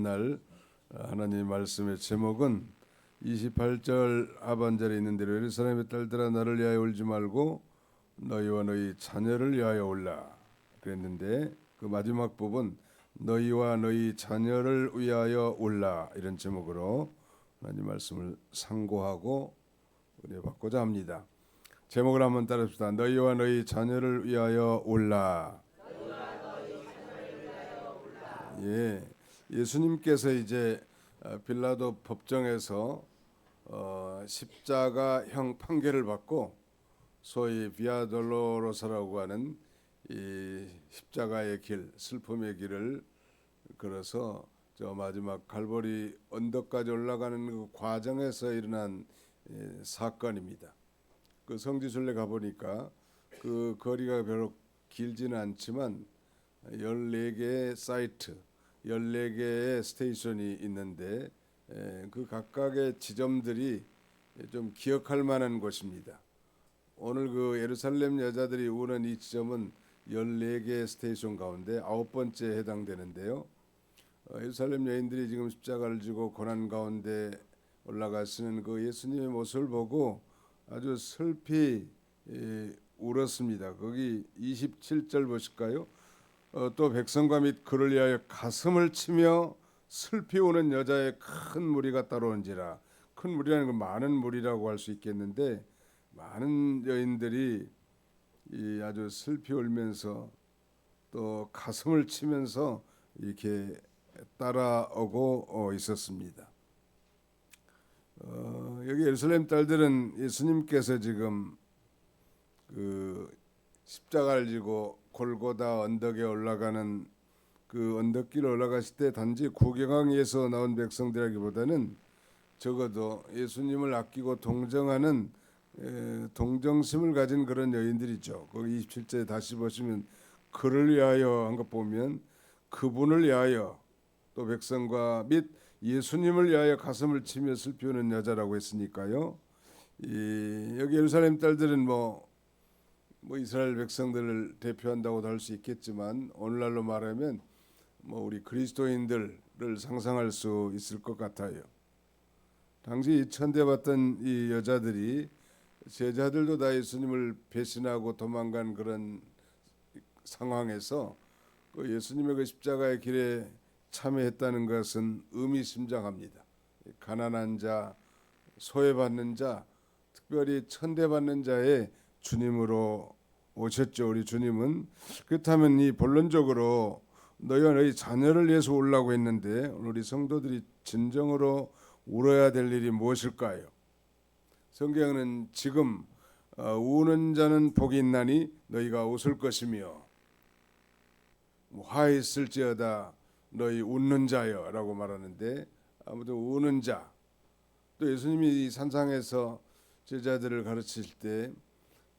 날 하나님 말씀의 제목은 28절 하반절에 있는 대로 예루살렘의 딸들아 나를 위하여 울지 말고 너희와 너희 자녀를 위하여 울라 그랬는데, 그 마지막 부분 너희와 너희 자녀를 위하여 울라 이런 제목으로 하나님 말씀을 상고하고 은혜 받고자 합니다. 제목을 한번 따라합시다. 너희와 너희 자녀를 위하여 울라. 예, 예수님께서 이제 빌라도 법정에서 십자가형 판결을 받고 소위 비아 돌로로사라고 하는 이 십자가의 길, 슬픔의 길을 걸어서 저 마지막 갈보리 언덕까지 올라가는 그 과정에서 일어난 사건입니다. 그 성지순례 가보니까 그 거리가 별로 길지는 않지만 14개의 사이트, 14개의 스테이션이 있는데 그 각각의 지점들이 좀 기억할 만한 곳입니다. 오늘 그 예루살렘 여자들이 우는 이 지점은 14개의 스테이션 가운데 9번째에 해당되는데요. 예루살렘 여인들이 지금 십자가를 지고 고난 가운데 올라가시는 그 예수님의 모습을 보고 아주 슬피 울었습니다. 거기 27절 보실까요? 또 백성과 및 그를 위하여 가슴을 치며 슬피 우는 여자의 큰 무리가 따라온지라. 큰 무리라는 건 많은 무리라고 할 수 있겠는데, 많은 여인들이 아주 슬피 울면서 또 가슴을 치면서 이렇게 따라오고 있었습니다. 여기 예루살렘 딸들은 예수님께서 지금 그 십자가를 지고 골고다 언덕에 올라가는 그 언덕길을 올라가실 때 단지 구경하기 위해서 나온 백성들이라기보다는 적어도 예수님을 아끼고 동정하는 동정심을 가진 그런 여인들이죠. 거기 27절에 다시 보시면 그를 위하여 한 것 보면 그분을 위하여 또 백성과 및 예수님을 위하여 가슴을 치며 슬피 우는 여자라고 했으니까요. 여기 예루살렘 딸들은 뭐 이스라엘 백성들을 대표한다고도 할 수 있겠지만, 오늘날로 말하면 뭐 우리 그리스도인들을 상상할 수 있을 것 같아요. 당시 천대받던 이 여자들이, 제자들도 다 예수님을 배신하고 도망간 그런 상황에서 그 예수님의 그 십자가의 길에 참여했다는 것은 의미심장합니다. 가난한 자, 소외받는 자, 특별히 천대받는 자의 주님으로 오셨죠. 우리 주님은. 그렇다면 이 본론적으로 너희와 너희 자녀를 위해서 울라고 했는데, 우리 성도들이 진정으로 울어야 될 일이 무엇일까요? 성경은 지금 우는 자는 복이 있나니 너희가 웃을 것이며 화했을지어다 너희 웃는 자여 라고 말하는데, 아무튼 우는 자, 또 예수님이 이 산상에서 제자들을 가르칠 때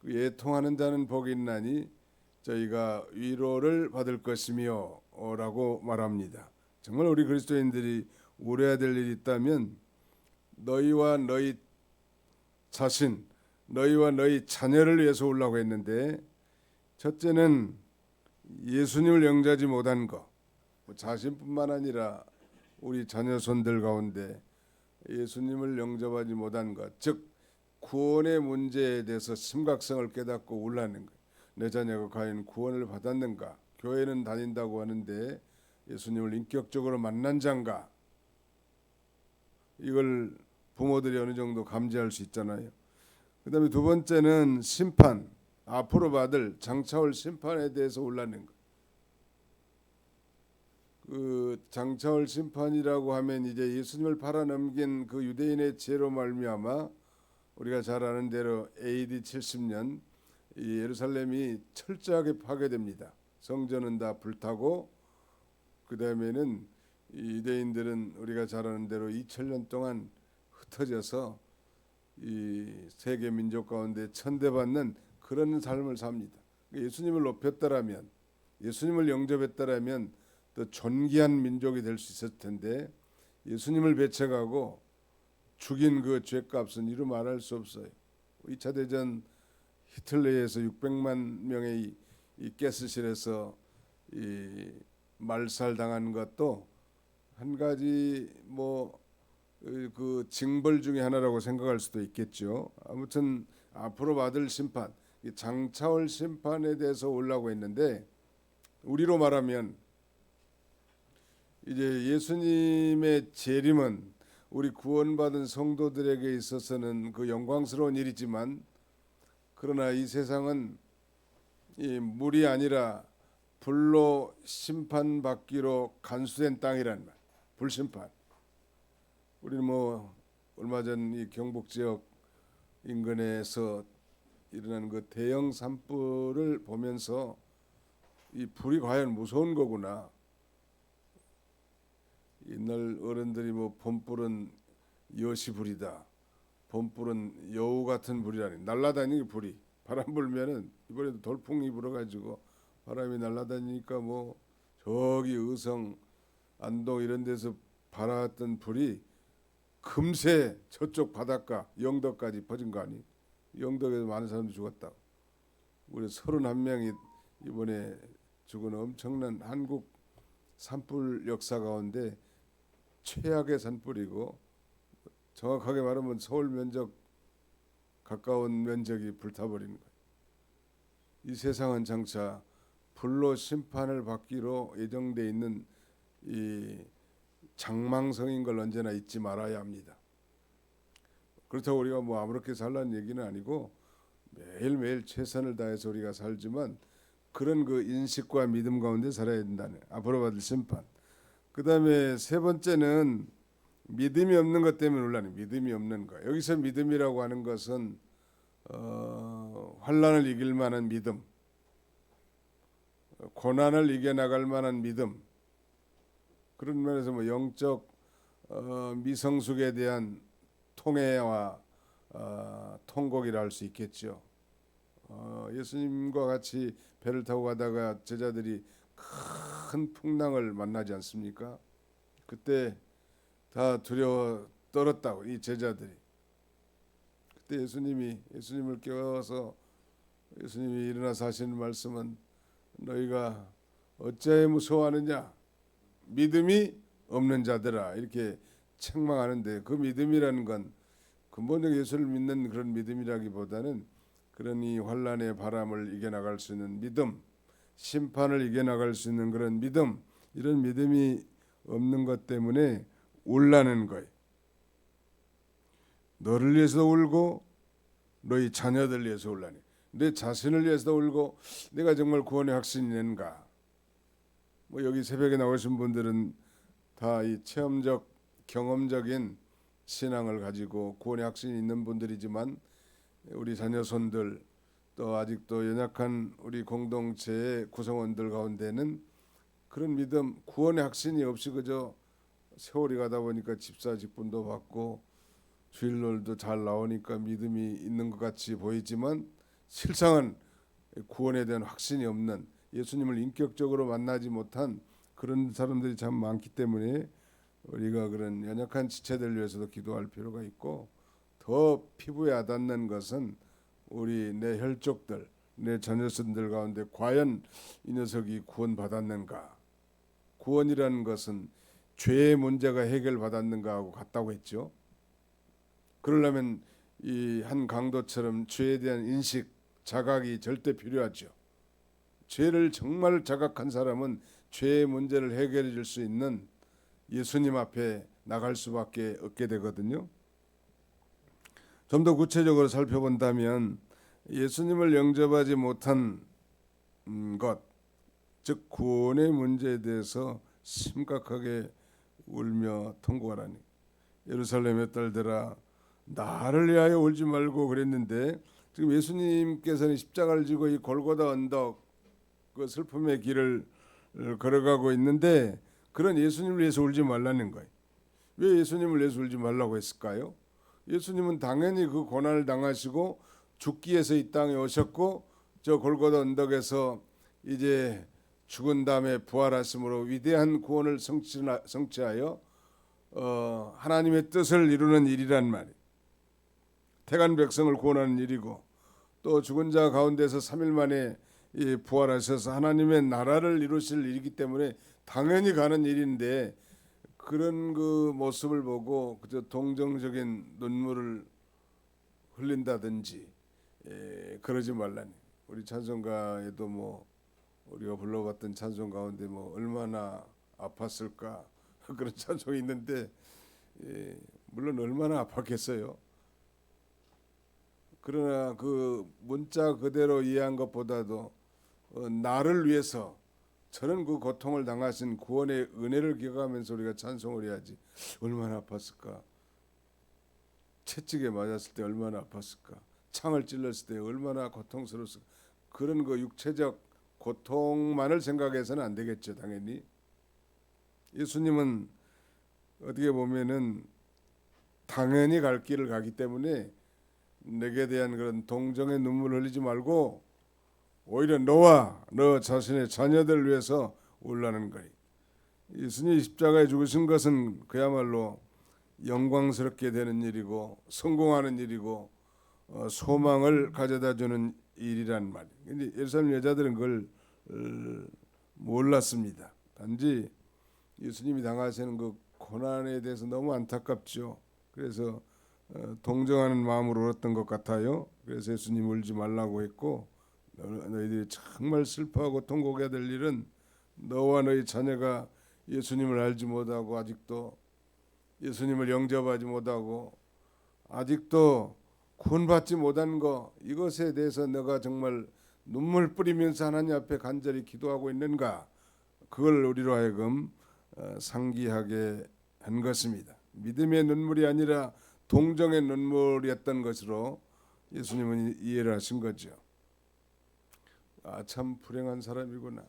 예통하는 자는 복이 있나니 저희가 위로를 받을 것이며 라고 말합니다. 정말 우리 그리스도인들이 울어야 될 일이 있다면 너희와 너희 자신, 너희와 너희 자녀를 위해서 울라고 했는데, 첫째는 예수님을 영접하지 못한 것, 자신뿐만 아니라 우리 자녀 손들 가운데 예수님을 영접하지 못한 것, 즉 구원의 문제에 대해서 심각성을 깨닫고 울라는 것. 내 자녀가 과연 구원을 받았는가? 교회는 다닌다고 하는데 예수님을 인격적으로 만난 자인가? 이걸 부모들이 어느 정도 감지할 수 있잖아요. 그 다음에 두 번째는 심판, 앞으로 받을 장차올 심판에 대해서 울라는 것. 그 장차올 심판이라고 하면 이제 예수님을 팔아넘긴 그 유대인의 죄로 말미암아 우리가 잘 아는 대로 AD 70년 이 예루살렘이 철저하게 파괴됩니다. 성전은 다 불타고, 그 다음에는 유대인들은 우리가 잘 아는 대로 2000년 동안 흩어져서 이 세계 민족 가운데 천대받는 그런 삶을 삽니다. 예수님을 높였더라면, 예수님을 영접했더라면 더 존귀한 민족이 될 수 있었을 텐데, 예수님을 배척하고 죽인 그 죄값은 이루 말할 수 없어요. 2차 대전 히틀러에 의해서 600만 명의 이 가스실에서 이 말살당한 것도 한 가지 뭐 그 징벌 중에 하나라고 생각할 수도 있겠죠. 아무튼 앞으로 받을 심판, 이 장차올 심판에 대해서 올라오고 있는데, 우리로 말하면 이제 예수님의 재림은 우리 구원받은 성도들에게 있어서는 그 영광스러운 일이지만, 그러나 이 세상은 이 물이 아니라 불로 심판받기로 간수된 땅이란 말, 불심판. 우리는 뭐 얼마 전 이 경북 지역 인근에서 일어난 그 대형 산불을 보면서 이 불이 과연 무서운 거구나. 옛날 어른들이 뭐 봄불은 여시불이다, 봄불은 여우 같은 불이라니, 날라다니는 불이, 바람 불면은, 이번에도 돌풍이 불어가지고 바람이 날라다니니까 뭐 저기 의성 안동 이런 데서 발았던 불이 금세 저쪽 바닷가 영덕까지 퍼진 거 아니? 영덕에서 많은 사람들이 죽었다. 우리 31명이 이번에 죽은 엄청난 한국 산불 역사 가운데 최악의 산불이고, 정확하게 말하면 서울 면적 가까운 면적이 불타버리는 거예요. 이 세상은 장차 불로 심판을 받기로 예정돼 있는 이 장망성인 걸 언제나 잊지 말아야 합니다. 그렇다고 우리가 뭐 아무렇게 살라는 얘기는 아니고, 매일매일 최선을 다해서 우리가 살지만 그런 그 인식과 믿음 가운데 살아야 된다는, 앞으로 받을 심판. 그 다음에 세 번째는 믿음이 없는 것 때문에 논란이, 믿음이 없는 거. 여기서 믿음이라고 하는 것은 환난을 이길 만한 믿음, 고난을 이겨나갈 만한 믿음, 그런 면에서 뭐 영적 미성숙에 대한 통해와 통곡이라 할 수 있겠죠. 예수님과 같이 배를 타고 가다가 제자들이 큰 풍랑을 만나지 않습니까? 그때 다 두려워 떨었다고, 이 제자들이. 그때 예수님을 깨워서 예수님이 일어나서 하시는 말씀은, 너희가 어찌하여 무서워하느냐, 믿음이 없는 자들아, 이렇게 책망하는데, 그 믿음이라는 건 근본적 예수를 믿는 그런 믿음이라기보다는 그런 이 환난의 바람을 이겨나갈 수 있는 믿음, 심판을 이겨나갈 수 있는 그런 믿음, 이런 믿음이 없는 것 때문에 울라는 거예요. 너를 위해서 울고 너희 자녀들 위해서 울라니. 내 자신을 위해서 울고, 내가 정말 구원의 확신이 있는가. 뭐 여기 새벽에 나오신 분들은 다 이 체험적 경험적인 신앙을 가지고 구원의 확신이 있는 분들이지만, 우리 자녀손들 또 아직도 연약한 우리 공동체의 구성원들 가운데는 그런 믿음, 구원의 확신이 없이 그저 세월이 가다 보니까 집사 직분도 받고 주일날도 잘 나오니까 믿음이 있는 것 같이 보이지만, 실상은 구원에 대한 확신이 없는, 예수님을 인격적으로 만나지 못한 그런 사람들이 참 많기 때문에 우리가 그런 연약한 지체들 위해서도 기도할 필요가 있고, 더 피부에 와닿는 것은 우리 내 혈족들, 내 자녀손들 가운데 과연 이 녀석이 구원받았는가. 구원이라는 것은 죄의 문제가 해결받았는가 하고 같다고 했죠. 그러려면 이 한 강도처럼 죄에 대한 인식, 자각이 절대 필요하죠. 죄를 정말 자각한 사람은 죄의 문제를 해결해 줄 수 있는 예수님 앞에 나갈 수밖에 없게 되거든요. 좀 더 구체적으로 살펴본다면, 예수님을 영접하지 못한 것, 즉 구원의 문제에 대해서 심각하게 울며 통곡하라니. 예루살렘의 딸들아, 나를 위하여 울지 말고 그랬는데, 지금 예수님께서는 십자가를 지고 이 골고다 언덕, 그 슬픔의 길을 걸어가고 있는데, 그런 예수님을 위해서 울지 말라는 거예요. 왜 예수님을 위해서 울지 말라고 했을까요? 예수님은 당연히 그 고난을 당하시고 죽기 위해서 이 땅에 오셨고, 저 골고다 언덕에서 이제 죽은 다음에 부활하심으로 위대한 구원을 성취하여 하나님의 뜻을 이루는 일이란 말이에요. 택한 백성을 구원하는 일이고, 또 죽은 자 가운데서 3일 만에 부활하셔서 하나님의 나라를 이루실 일이기 때문에 당연히 가는 일인데, 그런 그 모습을 보고 그저 동정적인 눈물을 흘린다든지 그러지 말라니. 우리 찬송가에도 뭐 우리가 불러봤던 찬송 가운데 뭐 얼마나 아팠을까 그런 찬송이 있는데 물론 얼마나 아팠겠어요. 그러나 그 문자 그대로 이해한 것보다도 나를 위해서 저는 그 고통을 당하신 구원의 은혜를 기억하면서 우리가 찬송을 해야지. 얼마나 아팠을까. 채찍에 맞았을 때 얼마나 아팠을까. 창을 찔렀을 때 얼마나 고통스러웠을까. 그런 그 육체적 고통만을 생각해서는 안 되겠죠. 당연히 예수님은 어떻게 보면은 당연히 갈 길을 가기 때문에 내게 대한 그런 동정의 눈물을 흘리지 말고 오히려 너와 너 자신의 자녀들을 위해서 울라는 거예요. 예수님이 십자가에 죽으신 것은 그야말로 영광스럽게 되는 일이고 성공하는 일이고 소망을 가져다주는 일이란 말이에요. 근데 예루살렘 여자들은 그걸 몰랐습니다. 단지 예수님이 당하시는 그 고난에 대해서 너무 안타깝죠. 그래서 동정하는 마음으로 울었던 것 같아요. 그래서 예수님 울지 말라고 했고 너희들이 정말 슬퍼하고 통곡해야 될 일은 너와 너희 자녀가 예수님을 알지 못하고 아직도 예수님을 영접하지 못하고 아직도 구원받지 못한 거 이것에 대해서 너가 정말 눈물 뿌리면서 하나님 앞에 간절히 기도하고 있는가 그걸 우리로 하여금 상기하게 한 것입니다. 믿음의 눈물이 아니라 동정의 눈물이었던 것으로 예수님은 이해를 하신 거죠. 아, 참 불행한 사람이구나.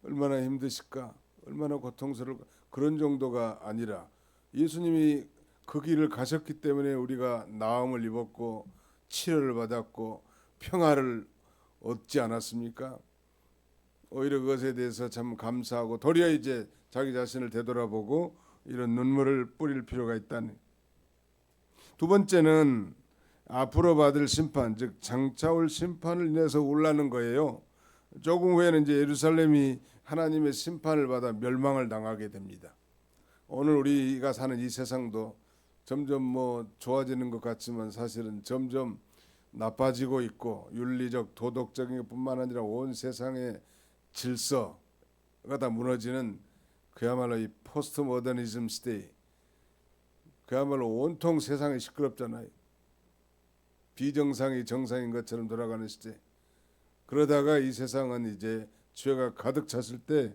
얼마나 힘드실까? 얼마나 고통스러울까? 그런 정도가 아니라 예수님이 그 길을 가셨기 때문에 우리가 나음을 입었고 치료를 받았고 평화를 얻지 않았습니까? 오히려 그것에 대해서 참 감사하고 도리어 이제 자기 자신을 되돌아보고 이런 눈물을 뿌릴 필요가 있다는. 두 번째는 앞으로 받을 심판, 즉 장차 올 심판을 인해서 울라는 거예요. 조금 후에는 이제 예루살렘이 하나님의 심판을 받아 멸망을 당하게 됩니다. 오늘 우리가 사는 이 세상도 점점 뭐 좋아지는 것 같지만 사실은 점점 나빠지고 있고 윤리적 도덕적인 것뿐만 아니라 온 세상의 질서가 다 무너지는 그야말로 이 포스트 모더니즘 시대, 그야말로 온통 세상이 시끄럽잖아요. 비정상이 정상인 것처럼 돌아가는 시대. 그러다가 이 세상은 이제 죄가 가득 찼을 때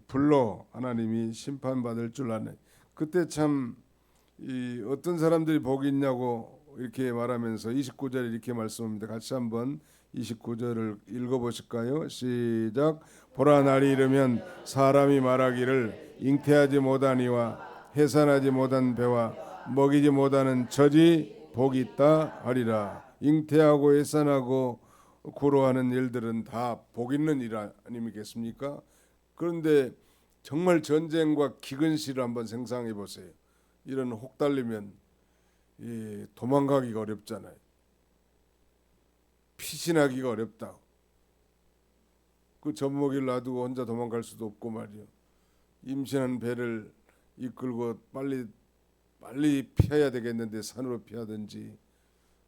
불로 하나님이 심판받을 줄 아네. 그때 참 어떤 사람들이 복이 있냐고 이렇게 말하면서 29절에 이렇게 말씀합니다. 같이 한번 29절을 읽어보실까요? 시작. 보라 날이 이르면 사람이 말하기를 잉태하지 못한 이와 해산하지 못한 배와 먹이지 못하는 젖이 복이 있다 하리라. 잉태하고 해산하고 구로하는 일들은 다 복 있는 일 아니겠습니까? 그런데 정말 전쟁과 기근실을 한번 상상해 보세요. 이런 혹달리면 도망가기가 어렵잖아요. 피신하기가 어렵다. 그 젖먹이를 놔두고 혼자 도망갈 수도 없고 말이요. 임신한 배를 이끌고 빨리 피해야 되겠는데 산으로 피하든지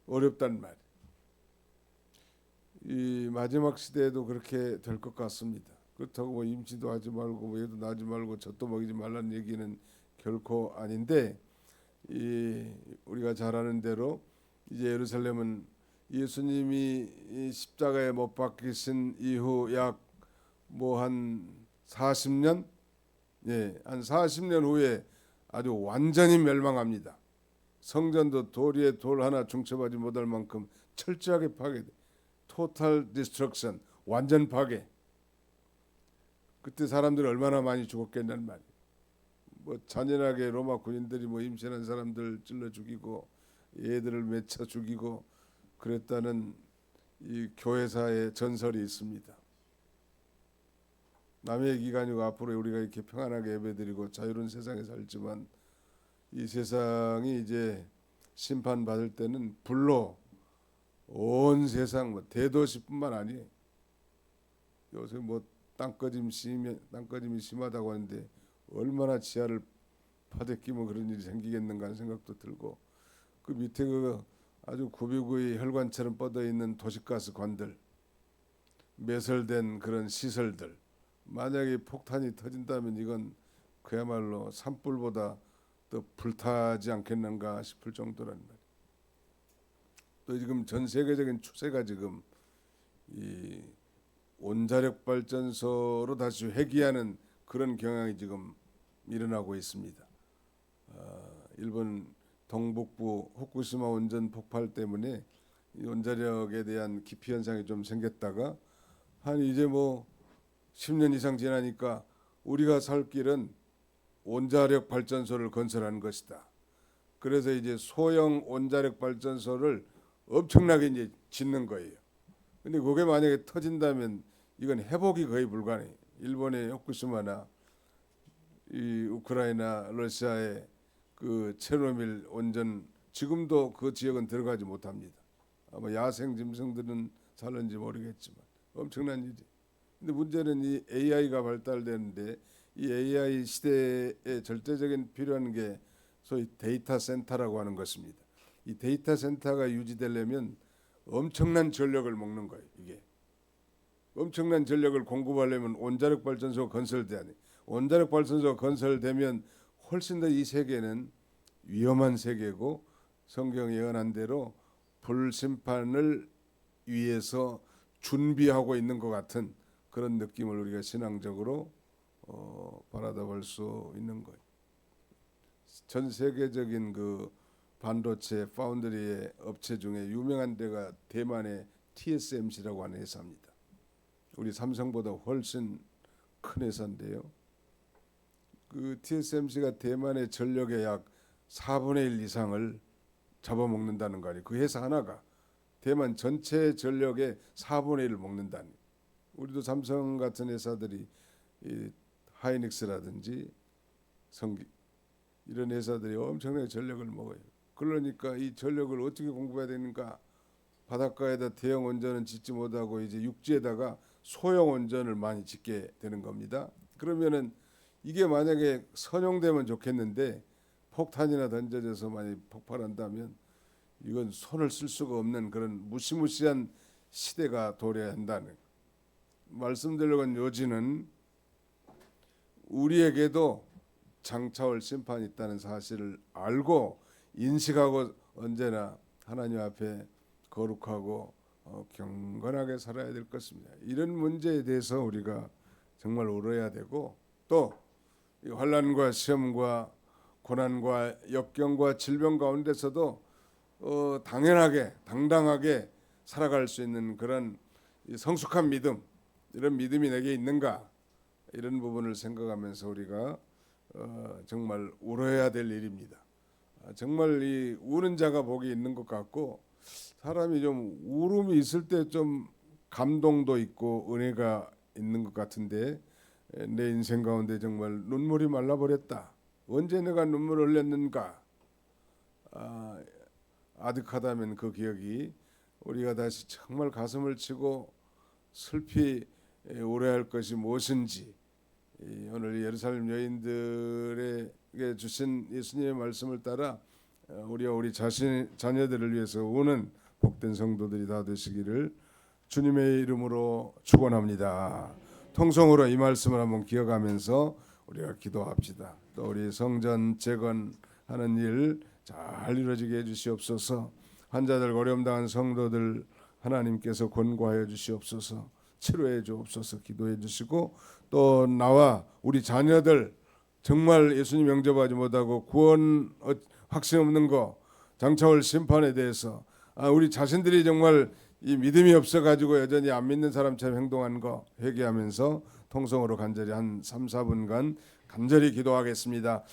어렵단 말이에요. 이 마지막 시대에도 그렇게 될 것 같습니다. 그렇다고 뭐 임신도 하지 말고 뭐 얘도 낳지 말고 젖도 먹이지 말라는 얘기는 결코 아닌데 우리가 잘 아는 대로 이제 예루살렘은 예수님이 이 십자가에 못 박히신 이후 약 뭐 한 40년 한 40년 후에 아주 완전히 멸망합니다. 성전도 돌 위에 돌 하나 중첩하지 못할 만큼 철저하게 파괴돼. 토탈 디스트럭션, 완전 파괴. 그때 사람들이 얼마나 많이 죽었겠냐는 말이에요. 뭐 잔인하게 로마 군인들이 뭐 임신한 사람들 찔러 죽이고 애들을 맺혀 죽이고 그랬다는 이 교회사의 전설이 있습니다. 남의 기간이고 앞으로 우리가 이렇게 평안하게 예배드리고 자유로운 세상에 살지만 이 세상이 이제 심판받을 때는 불로 온 세상 뭐 대도시뿐만 아니에요. 요새 뭐 땅꺼짐이 심하다고 하는데 얼마나 지하를 파대끼면 그런 일이 생기겠는가 하는 생각도 들고, 그 밑에 그 아주 구비구이 혈관처럼 뻗어 있는 도시가스 관들, 매설된 그런 시설들, 만약에 폭탄이 터진다면 이건 그야말로 산불보다 더 불타지 않겠는가 싶을 정도란 말이에요. 또 지금 전 세계적인 추세가 지금 이 원자력 발전소로 다시 회귀하는 그런 경향이 지금 일어나고 있습니다. 일본 동북부 후쿠시마 원전 폭발 때문에 이 원자력에 대한 기피 현상이 좀 생겼다가 한 이제 뭐 10년 이상 지나니까 우리가 살 길은 원자력 발전소를 건설하는 것이다. 그래서 이제 소형 원자력 발전소를 엄청나게 이제 짓는 거예요. 근데 그게 만약에 터진다면 이건 회복이 거의 불가능해. 일본의 후쿠시마나 이 우크라이나 러시아의 그 체르노빌 원전 지금도 그 지역은 들어가지 못합니다. 아마 야생 짐승들은 살는지 모르겠지만 엄청난 일이. 근데 문제는 이 AI가 발달되는데 이 AI 시대에 절대적인 필요한 게 소위 데이터 센터라고 하는 것입니다. 이 데이터 센터가 유지되려면 엄청난 전력을 먹는 거예요. 이게 엄청난 전력을 공급하려면 원자력 발전소 건설돼야 돼. 원자력 발전소 건설되면 훨씬 더 이 세계는 위험한 세계고 성경이 예언한 대로 불심판을 위해서 준비하고 있는 것 같은 그런 느낌을 우리가 신앙적으로 바라다 볼 수 있는 거예요. 전 세계적인 그 반도체 파운드리의 업체 중에 유명한 데가 대만의 TSMC라고 하는 회사입니다. 우리 삼성보다 훨씬 큰 회사인데요. 그 TSMC가 대만의 전력의 약 4분의 1 이상을 잡아먹는다는 거 아니에요. 그 회사 하나가 대만 전체 전력의 4분의 1을 먹는다니. 우리도 삼성 같은 회사들이 이 하이닉스라든지 성기 이런 회사들이 엄청나게 전력을 먹어요. 그러니까 이 전력을 어떻게 공급해야 되는가? 바닷가에다 대형 원전은 짓지 못하고 이제 육지에다가 소형 원전을 많이 짓게 되는 겁니다. 그러면은 이게 만약에 선용되면 좋겠는데 폭탄이나 던져져서 많이 폭발한다면 이건 손을 쓸 수가 없는 그런 무시무시한 시대가 도래해야 한다는 말씀드리려고 한 요지는 우리에게도 장차올 심판이 있다는 사실을 알고 인식하고 언제나 하나님 앞에 거룩하고 경건하게 살아야 될 것입니다. 이런 문제에 대해서 우리가 정말 울어야 되고 또 환난과 시험과 고난과 역경과 질병 가운데서도 당연하게 당당하게 살아갈 수 있는 그런 성숙한 믿음, 이런 믿음이 내게 있는가, 이런 부분을 생각하면서 우리가 정말 울어야 될 일입니다. 정말 이 우는 자가 복이 있는 것 같고 사람이 좀 울음이 있을 때 좀 감동도 있고 은혜가 있는 것 같은데 내 인생 가운데 정말 눈물이 말라버렸다. 언제 내가 눈물을 흘렸는가? 아득하다면 그 기억이 우리가 다시 정말 가슴을 치고 슬피 오래할 것이 무엇인지 오늘 예루살렘 여인들에게 주신 예수님의 말씀을 따라 우리와 우리 자녀들을 위해서 우는 복된 성도들이 다 되시기를 주님의 이름으로 축원합니다. 통성으로 이 말씀을 한번 기억하면서 우리가 기도합시다. 또 우리 성전 재건하는 일 잘 이루어지게 해주시옵소서. 환자들 어려움 당한 성도들 하나님께서 권고하여 주시옵소서. 치료해 주옵소서. 기도해 주시고 또 나와 우리 자녀들 정말 예수님 영접하지 못하고 구원 확신 없는 거 장차올 심판에 대해서 우리 자신들이 정말 이 믿음이 없어가지고 여전히 안 믿는 사람처럼 행동하는 거 회개하면서 통성으로 간절히 한 3, 4분간 간절히 기도하겠습니다.